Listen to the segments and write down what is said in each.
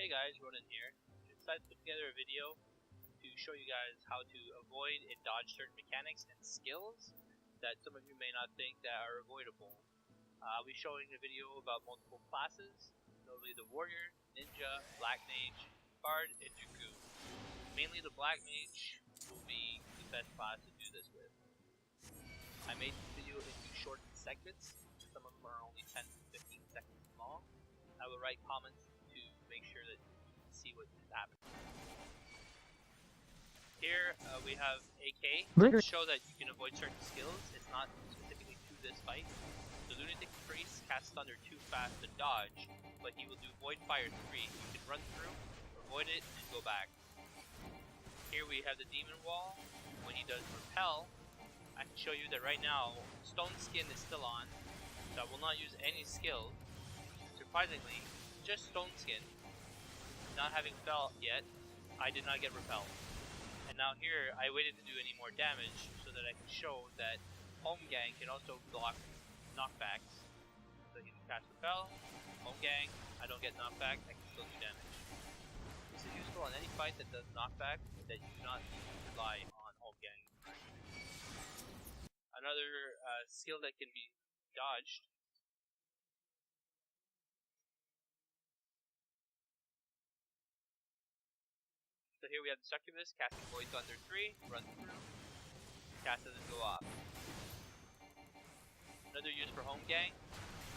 Hey guys, Ronan here. I decided to put together a video to show you guys how to avoid and dodge certain mechanics and skills that some of you may not think that are avoidable. I'll be showing a video about multiple classes, notably the Warrior, Ninja, Black Mage, Bard, and Dragoon. Mainly the Black Mage will be the best class to do this with. I made this video into short segments. Some of them are only 10 to 15 seconds long. I will write comments to make sure that you can see what is happening. Here we have AK to show that you can avoid certain skills. It's not specifically to this fight. The Lunatic Priest casts Thunder too fast to dodge, but he will do Void Fire 3. You can run through, avoid it, and go back. Here we have the Demon Wall. When he does Repel, I can show you that right now Stone Skin is still on, so I will not use any skill. Surprisingly, just Stone Skin, not having fell yet, I did not get repelled. And now here, I waited to do any more damage so that I can show that Home Gang can also block knockbacks. So he can cast Repel, Home Gang, I don't get knockback, I can still do damage. This is useful on any fight that does knockback, that you do not need to rely on Home Gang. Another skill that can be dodged . So here we have the Succubus, casting Void Thunder 3, run through, cast it and go off. Another use for Home Gang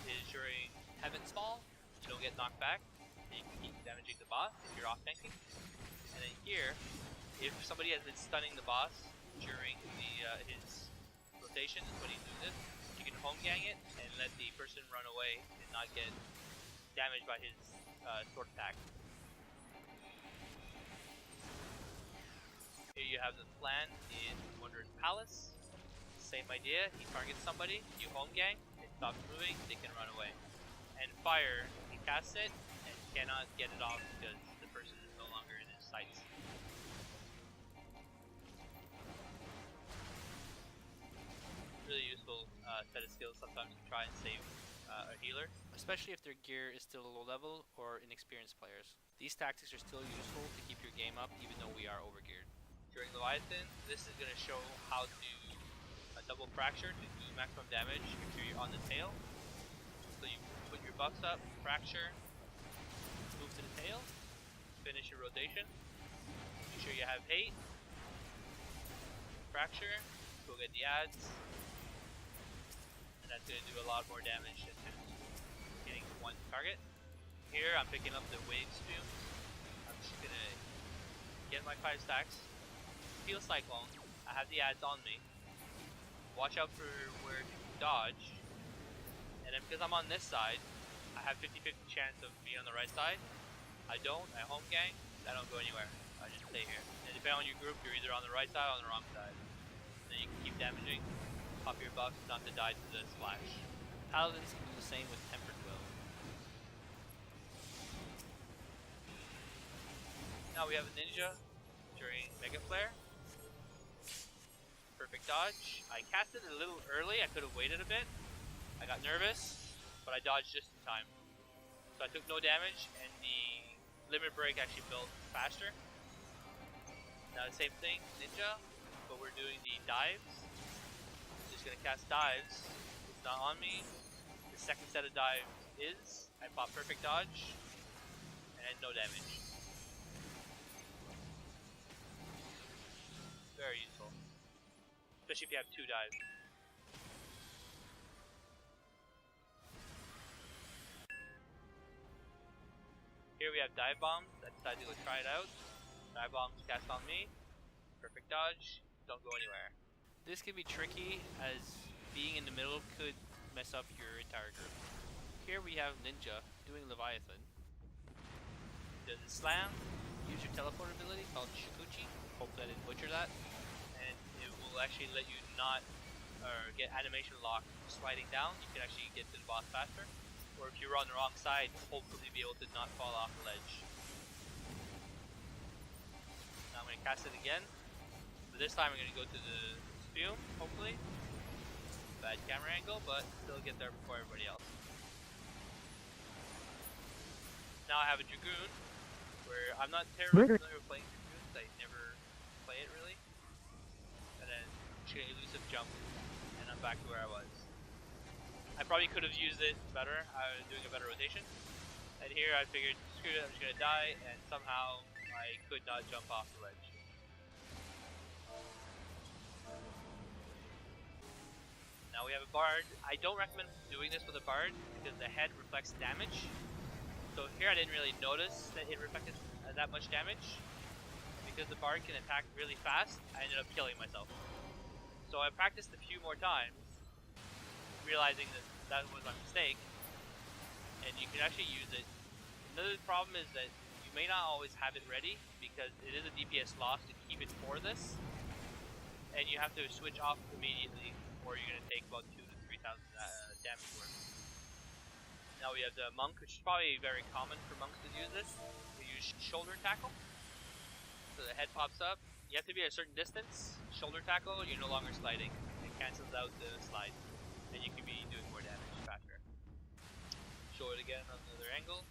is during Heaven's Fall, you don't get knocked back, and you can keep damaging the boss if you're off tanking. And then here, if somebody has been stunning the boss during his rotation, is when he's doing this, you can Home Gang it and let the person run away and not get damaged by his sword attack. Here you have the plan in Wondrous Palace. Same idea, he targets somebody, you Home Gang, it stops moving, they can run away. And Fire, he casts it and cannot get it off because the person is no longer in his sights. Really useful set of skills sometimes to try and save a healer, especially if their gear is still low level or inexperienced players. These tactics are still useful to keep your game up even though we are overgeared. During Leviathan, this is going to show how to double fracture to do maximum damage if you're on the tail. So you put your buffs up, fracture, move to the tail, finish your rotation, make sure you have hate, fracture, go get the adds, and that's going to do a lot more damage than just hitting one target. Here I'm picking up the wave spew. I'm just going to get my 5 stacks, Steel Cyclone, I have the adds on me, watch out for where to dodge, and then because I'm on this side, I have 50-50 chance of being on the right side. I don't, I Home Gang, I don't go anywhere, I just stay here. And depending on your group, you're either on the right side or on the wrong side. And then you can keep damaging, pop your buffs, not to die to the splash. Paladins can do the same with Tempered Will. Now we have a Ninja during Mega Flare. Perfect dodge. I cast it a little early, I could have waited a bit. I got nervous, but I dodged just in time. So I took no damage, and the limit break actually built faster. Now the same thing, Ninja, but we're doing the dives. I'm just going to cast dives. It's not on me. The second set of dives is. I pop perfect dodge, and no damage. Very useful. Especially if you have 2 dives. Here we have dive bombs. I decided to go try it out. Dive bombs cast on me. Perfect dodge. Don't go anywhere. This can be tricky as being in the middle could mess up your entire group. Here we have Ninja doing Leviathan. Does a slam. Use your teleport ability called Shikuchi. Hope that I didn't butcher that. And it will actually let you not get animation lock sliding down. You can actually get to the boss faster. Or if you're on the wrong side, hopefully be able to not fall off the ledge. Now I'm going to cast it again. But this time I'm going to go to the spume, hopefully. Bad camera angle, but still get there before everybody else. Now I have a Dragoon. where I'm not terribly familiar with playing Dragoons. I never play it really. And then shoot an elusive jump, and I'm back to where I was. I probably could have used it better. I was doing a better rotation. And here I figured, screw it, I'm just gonna die, and somehow I could not jump off the ledge. Now we have a Bard. I don't recommend doing this with a Bard because the head reflects damage. So here I didn't really notice that it reflected that much damage. And because the Bard can attack really fast, I ended up killing myself. So I practiced a few more times, realizing that that was a mistake, and you can actually use it. Another problem is that you may not always have it ready because it is a DPS loss to keep it for this, and you have to switch off immediately or you're going to take about 2,000 to 3,000 damage worth. Now we have the monk, which is probably very common for monks to use this. We use shoulder tackle. So the head pops up. You have to be at a certain distance. Shoulder tackle, you're no longer sliding. It cancels out the slide. And you can be doing more damage faster. Show it again on the other angle.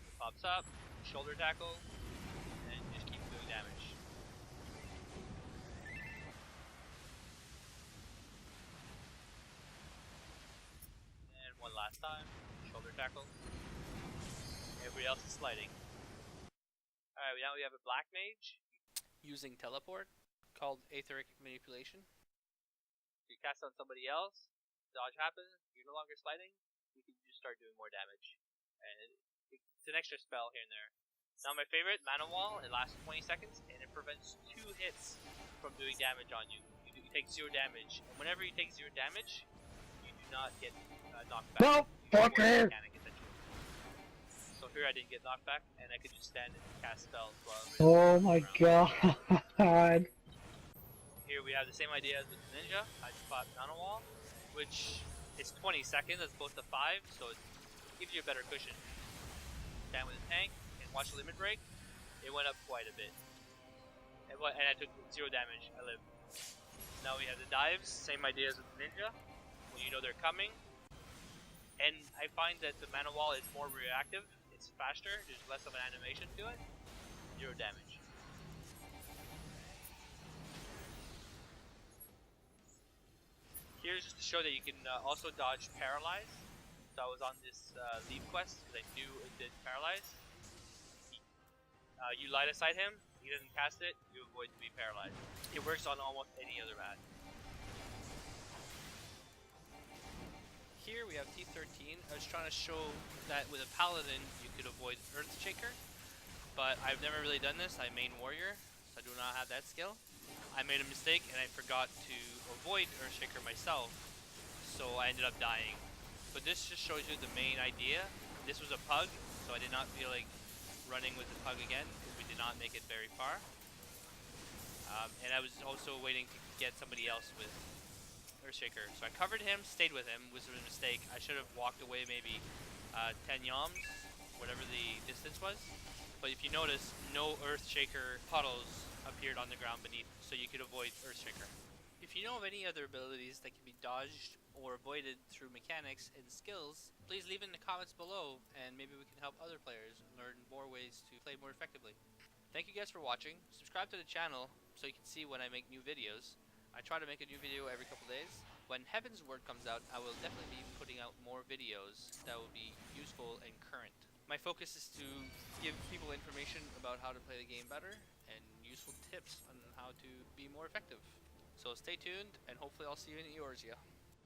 It pops up. Shoulder tackle. And just keep doing damage. And one last time. Shoulder tackle. Everybody else is sliding. Alright, now we have a black mage using teleport called Aetheric Manipulation. You cast on somebody else, dodge happens, you're no longer sliding, you can just start doing more damage. And it's an extra spell here and there. Now my favorite, Mana Wall, it lasts 20 seconds and it prevents 2 hits from doing damage on you. You take 0 damage, and whenever you take 0 damage, you do not get knocked back. No, fucker! So here I didn't get knocked back, and I could just stand and cast spells while oh my god. Here we have the same idea as with the ninja. I spot Mana Wall, which is 20 seconds as opposed to 5, so it gives you a better cushion. Stand with the tank, and watch the limit break. It went up quite a bit. And I took 0 damage, I lived. Now we have the dives, same idea as with the ninja. When you know they're coming. And I find that the Mana Wall is more reactive. It's faster, there's less of an animation to it. 0 damage. Here's just to show that you can also dodge Paralyze. So I was on this leave quest because I knew it did Paralyze. You light aside him, he doesn't cast it, you avoid to be paralyzed. It works on almost any other mat. Here we have T13. I was trying to show that with a paladin you could avoid Earthshaker, but I've never really done this. I main warrior, so I do not have that skill. I made a mistake and I forgot to avoid Earthshaker myself, so I ended up dying. But this just shows you the main idea. This was a pug, so I did not feel like running with the pug again because we did not make it very far. And I was also waiting to get somebody else with Earthshaker. So I covered him, stayed with him, which was a mistake. I should have walked away maybe 10 yalms, whatever the distance was. But if you notice, no Earthshaker puddles appeared on the ground beneath, so you could avoid Earthshaker. If you know of any other abilities that can be dodged or avoided through mechanics and skills, please leave in the comments below, and maybe we can help other players learn more ways to play more effectively. Thank you guys for watching. Subscribe to the channel so you can see when I make new videos. I try to make a new video every couple days. When Heaven's Word comes out, I will definitely be putting out more videos that will be useful and current. My focus is to give people information about how to play the game better and useful tips on how to be more effective. So stay tuned, and hopefully I'll see you in Eorzea.